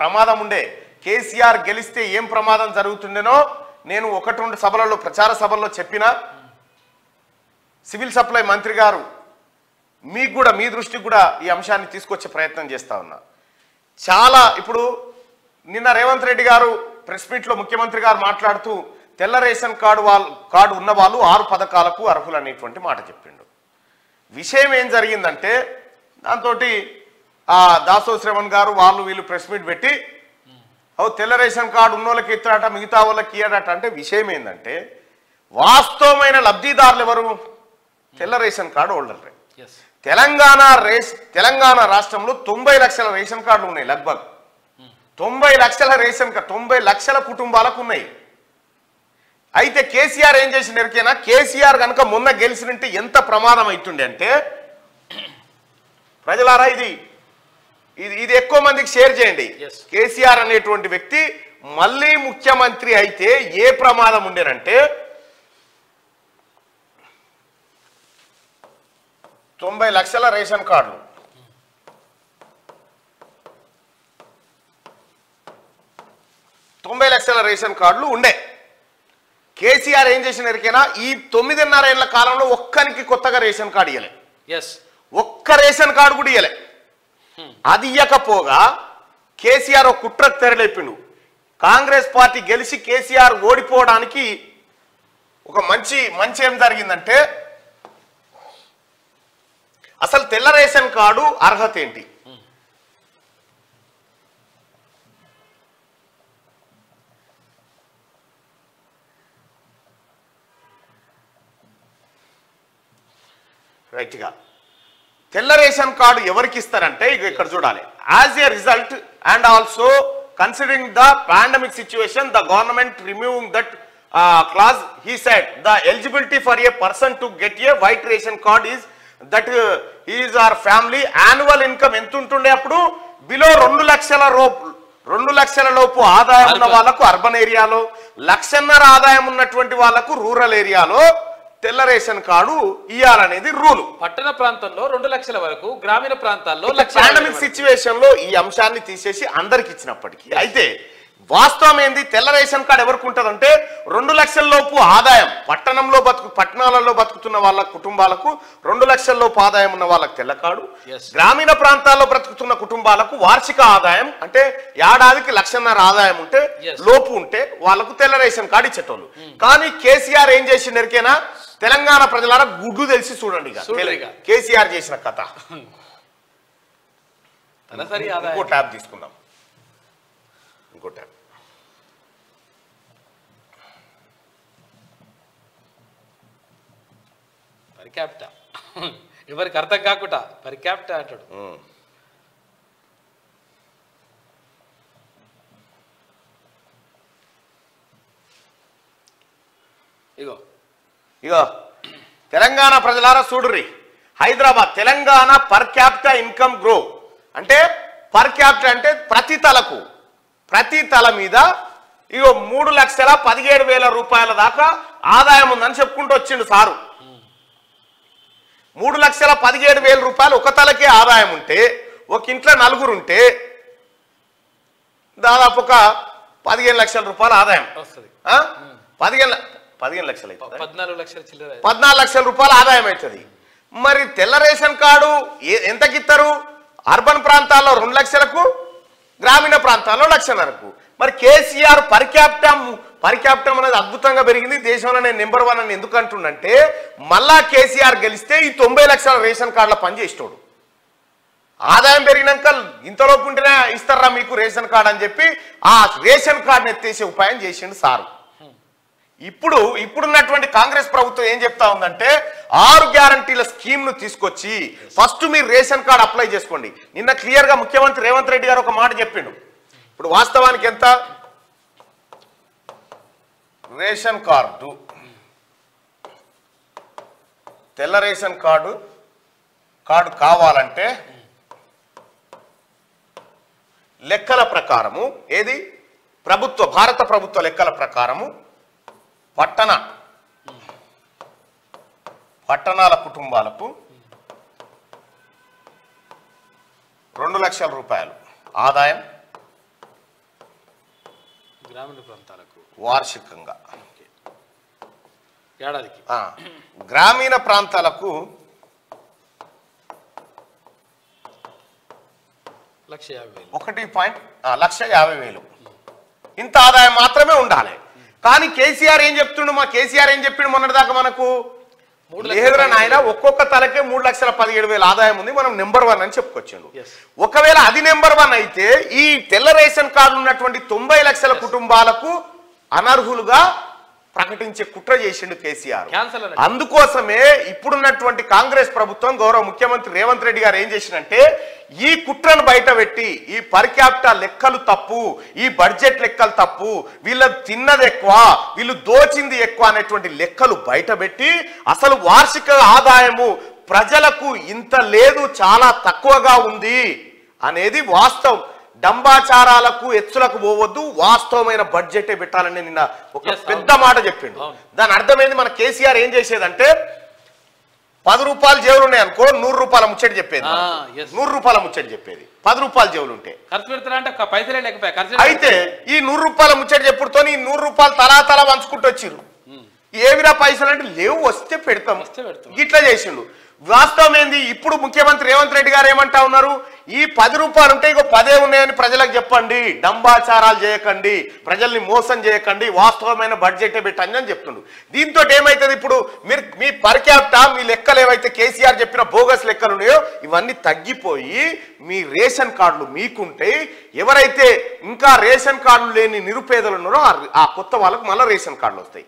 ప్రమాదం ఉండే. కేసీఆర్ గెలిస్తే ఏం ప్రమాదం జరుగుతుండేనో నేను 1-2 సభలలో ప్రచార సభల్లో చెప్పినా. సివిల్ సప్లై మంత్రి గారు మీకు కూడా మీ దృష్టికి కూడా ఈ అంశాన్ని తీసుకొచ్చే ప్రయత్నం చేస్తా ఉన్నా. చాలా ఇప్పుడు నిన్న రేవంత్ రెడ్డి గారు ప్రెస్ మీట్లో ముఖ్యమంత్రి గారు మాట్లాడుతూ తెల్ల రేషన్ కార్డు ఉన్న వాళ్ళు 6 పథకాలకు అర్హులు అనేటువంటి మాట చెప్పిండు. విషయం ఏం జరిగిందంటే దాంతో దాసో శ్రవణ్ గారు వాళ్ళు వీళ్ళు ప్రెస్ మీట్ పెట్టి తెల్ల రేషన్ కార్డు ఉన్న వాళ్ళకి ఇస్తాడట, మిగతా వాళ్ళకి ఇయ్యడట. అంటే విషయం ఏంటంటే వాస్తవమైన లబ్ధిదారులు ఎవరు? తెల్ల రేషన్ కార్డు హోల్డర్లే. తెలంగాణ రాష్ట్రంలో 90 లక్షల రేషన్ కార్డులు ఉన్నాయి. లగ్భగ్ 90 లక్షల రేషన్ కార్డు 90 లక్షల కుటుంబాలకు ఉన్నాయి. అయితే కేసీఆర్ ఏం చేసిన ఎరికేనా? కేసీఆర్ కనుక మొన్న గెలిచినంటే ఎంత ప్రమాదం అవుతుండే అంటే, ప్రజలారా ఇది ఎక్కువ మందికి షేర్ చేయండి. కేసీఆర్ అనేటువంటి వ్యక్తి మళ్ళీ ముఖ్యమంత్రి అయితే ఏ ప్రమాదం ఉండేనంటే 90 లక్షల రేషన్ కార్డులు, 90 లక్షల రేషన్ కార్డులు ఉండే. కేసీఆర్ ఏం చేసిన ఎరికైనా ఈ 9.5 ఏళ్ల కాలంలో ఒక్కరికి కొత్తగా రేషన్ కార్డు ఇయ్యలే. ఒక్క రేషన్ కార్డు కూడా ఇయ్యలే. అది ఇయ్యకపోగా కేసీఆర్ ఒక కుట్రకు తెరలేపిండు. కాంగ్రెస్ పార్టీ గెలిచి కేసీఆర్ ఓడిపోవడానికి ఒక మంచి ఏం జరిగిందంటే, అసలు తెల్ల రేషన్ కార్డు అర్హత ఏంటి? రైట్గా తెల్ల రేషన్ కార్డు ఎవరికి ఇస్తారంటే ఇక్కడ చూడాలి. As a result and also considering the pandemic situation the government removing that clause, he said the eligibility for a person to get a white ration card is that his or family annual income ఎంత ఉంటుండే అప్పుడు below 2 లక్షల లోపు ఆదాయం ఉన్న వాళ్ళకు urban ఏరియాలో, 1.5 లక్షల ఆదాయం ఉన్నటువంటి వాళ్ళకు రూరల్ ఏరియాలో తెల్ల రేషన్ కార్డు ఇయ్యాలనేది రూల్. పట్టణ ప్రాంతంలో 2 లక్షల వరకు, గ్రామీణ ప్రాంతాల్లో పాండమిక్ సిచ్యువేషన్ లో ఈ అంశాన్ని తీసేసి అందరికి ఇచ్చినప్పటికీ అయితే వాస్తవం ఏంది? తెల్ల రేషన్ కార్డు ఎవరికి ఉంటుందంటే 2 లక్షల లోపు ఆదాయం, పట్టణాలలో బతుకుతున్న వాళ్ళ కుటుంబాలకు 2 లక్షల లోపు ఆదాయం ఉన్న వాళ్ళకి తెల్ల కార్డు, గ్రామీణ ప్రాంతాల్లో బ్రతుకుతున్న కుటుంబాలకు వార్షిక ఆదాయం అంటే ఏడాదికి 1.5 లక్షల ఆదాయం ఉంటే లోపు ఉంటే వాళ్ళకు తెల్ల రేషన్ కార్డు ఇచ్చేటోళ్ళు. కానీ కేసీఆర్ ఏం చేసిండు ఎరికేనా? తెలంగాణ ప్రజలారా గుడ్డు తెలిసి చూడండి కేసీఆర్ చేసిన కథ. ఇంకో ట్యాబ్ తీసుకుందాం. ఇంకో ట్యాబ్ పరిక్యాప్టా ఎవరికి అర్థం కాకుండా పరిక్యాప్టా అంటాడు. ఇగో తెలంగాణ ప్రజలారా చూడుర్రి. Hyderabad Telangana per capita income grow అంటే పర్ క్యాపిటా అంటే ప్రతి తల మీద ఇగో 3,17,000 రూపాయల దాకా ఆదాయం ఉందని చెప్పుకుంటూ వచ్చిండు సారు. 3,17,000 రూపాయలు ఒక తలకే ఆదాయం ఉంటే, ఒక ఇంట్లో 4 ఉంటే దాదాపు ఒక 15 లక్షల రూపాయల ఆదాయం వస్తుంది. 15 లక్షలు 14 లక్షల రూపాయల ఆదాయం అవుతుంది. మరి తెల్ల రేషన్ కార్డు ఎంతకిస్తారు? అర్బన్ ప్రాంతాల్లో 2 లక్షలకు, గ్రామీణ ప్రాంతాల్లో 1,00,000కు. మరి కేసీఆర్ పరిక్యాప్టం అనేది అద్భుతంగా పెరిగింది. దేశంలో నేను నెంబర్ 1 అని ఎందుకు అంటుండంటే, మళ్ళా కేసీఆర్ గెలిస్తే ఈ 90 లక్షల రేషన్ కార్డుల పని చేసేటోడు. ఆదాయం పెరిగినాక ఇంతలోపు ఉంటేనే ఇస్తారా మీకు రేషన్ కార్డు అని చెప్పి ఆ రేషన్ కార్డుని ఎత్తేసే ఉపాయం చేసిండు సారు. ఇప్పుడున్నటువంటి కాంగ్రెస్ ప్రభుత్వం ఏం చెప్తా ఉందంటే 6 గ్యారంటీల స్కీమ్ ను తీసుకొచ్చి ఫస్ట్ మీరు రేషన్ కార్డు అప్లై చేసుకోండి. నిన్న క్లియర్ గా ముఖ్యమంత్రి రేవంత్ రెడ్డి గారు ఒక మాట చెప్పిండు. ఇప్పుడు వాస్తవానికి ఎంత రేషన్ కార్డు, తెల్ల రేషన్ కార్డు కావాలంటే లెక్కల ప్రకారము ఏది భారత ప్రభుత్వ లెక్కల ప్రకారము పట్టణాల కుటుంబాలకు 2 లక్షల రూపాయలు ఆదాయం, గ్రామీణ ప్రాంతాలకు వార్షికంగా ఏడాదికి గ్రామీణ ప్రాంతాలకు 1,50,000 1,50,000 ఇంత ఆదాయం మాత్రమే ఉండాలి. కానీ కేసీఆర్ ఏం చెప్తుండు, కేసీఆర్ ఏం చెప్పిండు మొన్నటిదాకా మనకు లేదురా నాయన ఒక్కొక్క తలకే 3,17,000 ఆదాయం ఉంది, మనం నెంబర్ 1 అని చెప్పుకొచ్చిండు. ఒకవేళ అది నెంబర్ 1 అయితే ఈ తెల్ల రేషన్ కార్డు ఉన్నటువంటి 90 లక్షల కుటుంబాలకు అనర్హులుగా ప్రకటించే కుట్ర చేసిండు కేసీఆర్. అందుకోసమే ఇప్పుడున్నటువంటి కాంగ్రెస్ ప్రభుత్వం గౌరవ ముఖ్యమంత్రి రేవంత్ రెడ్డి గారు ఏం చేసిందంటే ఈ కుట్రను బయట పెట్టి ఈ పర్ క్యాపిటా లెక్కలు తప్పు, ఈ బడ్జెట్ లెక్కలు తప్పు, వీళ్ళు తిన్నది ఎక్కువ, వీళ్ళు దోచింది ఎక్కువ అనేటువంటి లెక్కలు బయట పెట్టి అసలు వార్షిక ఆదాయము ప్రజలకు ఇంత లేదు, చాలా తక్కువగా ఉంది అనేది వాస్తవం. డంబాచారాలకు ఎత్తులకు పోవద్దు, వాస్తవమైన బడ్జెటే పెట్టాలని నిన్న ఒక పెద్ద మాట చెప్పిండు. దాని అర్థమైంది మన కేసీఆర్ ఏం చేసేదంటే 10 రూపాయలు జేబులు ఉన్నాయి అనుకో 100 రూపాయల ముచ్చట చెప్పేది, 100 రూపాయల ముచ్చట చెప్పేది 10 రూపాయలు జేబులు ఉంటే ఖర్చు పెడతారంటే పైసలే లేకపోయా. అయితే ఈ 100 రూపాయల ముచ్చట చెప్పుడుతో ఈ 100 రూపాయలు తలా పంచుకుంటూ వచ్చిర్రు. ఏమిరా పైసలు అంటే లేవు, వస్తే పెడతాం ఇట్లా చేసిండు. వాస్తవం ఏంది, ఇప్పుడు ముఖ్యమంత్రి రేవంత్ రెడ్డి గారు ఏమంటా ఉన్నారు, ఈ 10 రూపాయలు ఉంటే ఇగో 10 ఉన్నాయని ప్రజలకు చెప్పండి, డంబాచారాలు చేయకండి, ప్రజల్ని మోసం చేయకండి, వాస్తవమైన బడ్జెటే పెట్టండి అని చెప్తుండు. దీంతో ఏమైతుంది, ఇప్పుడు మీరు మీ పర్ క్యాపిటా మీ లెక్కలు ఏవైతే కేసీఆర్ చెప్పిన బోగస్ లెక్కలు ఉన్నాయో ఇవన్నీ తగ్గిపోయి మీ రేషన్ కార్డులు మీకుంటే ఎవరైతే ఇంకా రేషన్ కార్డులు లేని నిరుపేదలు ఉన్నారో ఆ కొత్త వాళ్ళకు మళ్ళీ రేషన్ కార్డులు వస్తాయి.